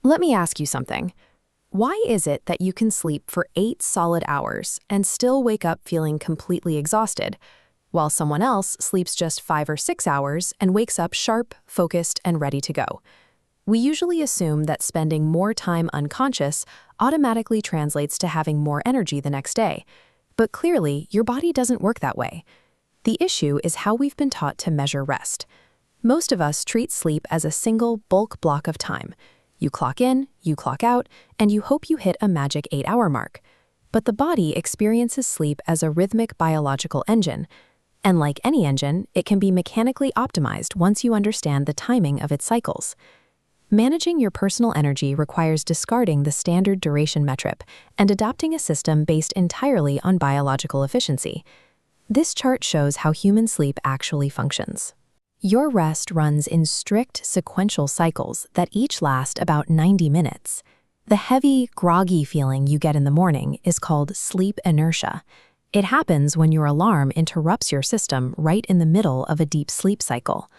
Let me ask you something. Why is it that you can sleep for 8 solid hours and still wake up feeling completely exhausted, while someone else sleeps just 5 or 6 hours and wakes up sharp, focused, and ready to go? We usually assume that spending more time unconscious automatically translates to having more energy the next day, but clearly your body doesn't work that way. The issue is how we've been taught to measure rest. Most of us treat sleep as a single bulk block of time. You clock in, you clock out, and you hope you hit a magic 8-hour mark. But the body experiences sleep as a rhythmic biological engine, and like any engine, it can be mechanically optimized once you understand the timing of its cycles. Managing your personal energy requires discarding the standard duration metric and adopting a system based entirely on biological efficiency. This chart shows how human sleep actually functions. Your rest runs in strict sequential cycles that each last about 90 minutes. The heavy, groggy feeling you get in the morning is called sleep inertia. It happens when your alarm interrupts your system right in the middle of a deep sleep cycle.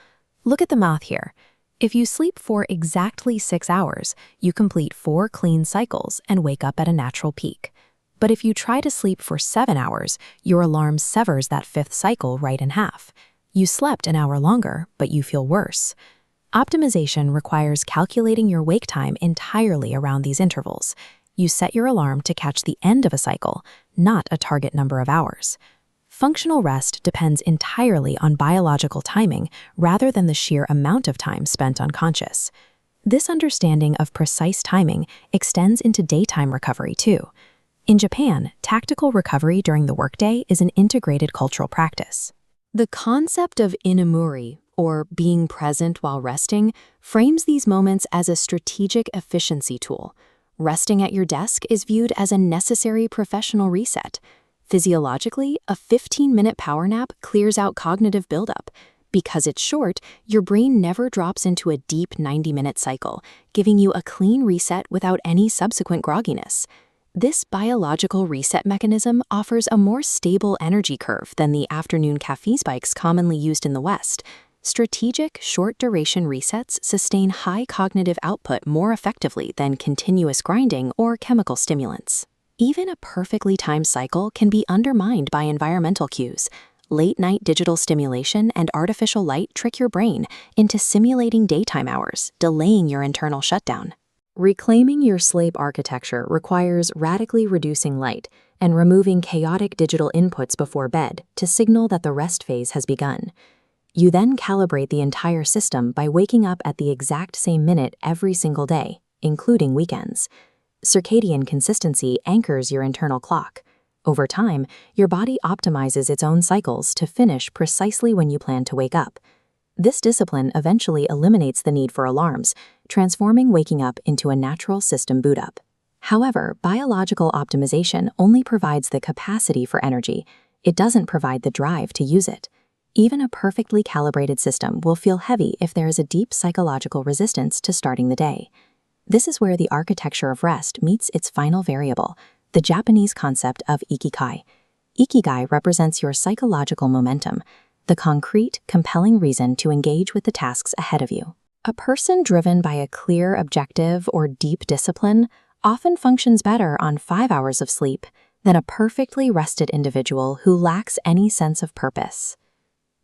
Look at the math here. If you sleep for exactly 6 hours, you complete 4 clean cycles and wake up at a natural peak. But if you try to sleep for 7 hours, your alarm severs that 5th cycle right in half. You slept an hour longer, but you feel worse. Optimization requires calculating your wake time entirely around these intervals. You set your alarm to catch the end of a cycle, not a target number of hours. Functional rest depends entirely on biological timing rather than the sheer amount of time spent unconscious. This understanding of precise timing extends into daytime recovery too. In Japan, tactical recovery during the workday is an integrated cultural practice. The concept of inamuri, or being present while resting, frames these moments as a strategic efficiency tool. Resting at your desk is viewed as a necessary professional reset. Physiologically, a 15-minute power nap clears out cognitive buildup. Because it's short, your brain never drops into a deep 90-minute cycle, giving you a clean reset without any subsequent grogginess. This biological reset mechanism offers a more stable energy curve than the afternoon caffeine spikes commonly used in the West. Strategic, short-duration resets sustain high cognitive output more effectively than continuous grinding or chemical stimulants. Even a perfectly timed cycle can be undermined by environmental cues. Late-night digital stimulation and artificial light trick your brain into simulating daytime hours, delaying your internal shutdown. Reclaiming your sleep architecture requires radically reducing light and removing chaotic digital inputs before bed to signal that the rest phase has begun. You then calibrate the entire system by waking up at the exact same minute every single day, including weekends. Circadian consistency anchors your internal clock. Over time, your body optimizes its own cycles to finish precisely when you plan to wake up. This discipline eventually eliminates the need for alarms, transforming waking up into a natural system boot up. However, biological optimization only provides the capacity for energy. It doesn't provide the drive to use it. Even a perfectly calibrated system will feel heavy if there is a deep psychological resistance to starting the day. This is where the architecture of rest meets its final variable, the Japanese concept of ikigai. Ikigai represents your psychological momentum, the concrete, compelling reason to engage with the tasks ahead of you. A person driven by a clear objective or deep discipline often functions better on 5 hours of sleep than a perfectly rested individual who lacks any sense of purpose.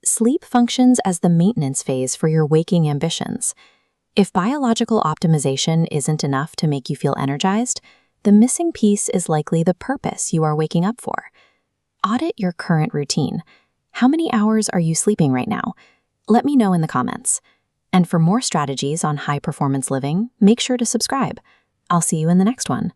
Sleep functions as the maintenance phase for your waking ambitions. If biological optimization isn't enough to make you feel energized, the missing piece is likely the purpose you are waking up for. Audit your current routine. How many hours are you sleeping right now? Let me know in the comments. And for more strategies on high-performance living, make sure to subscribe. I'll see you in the next one.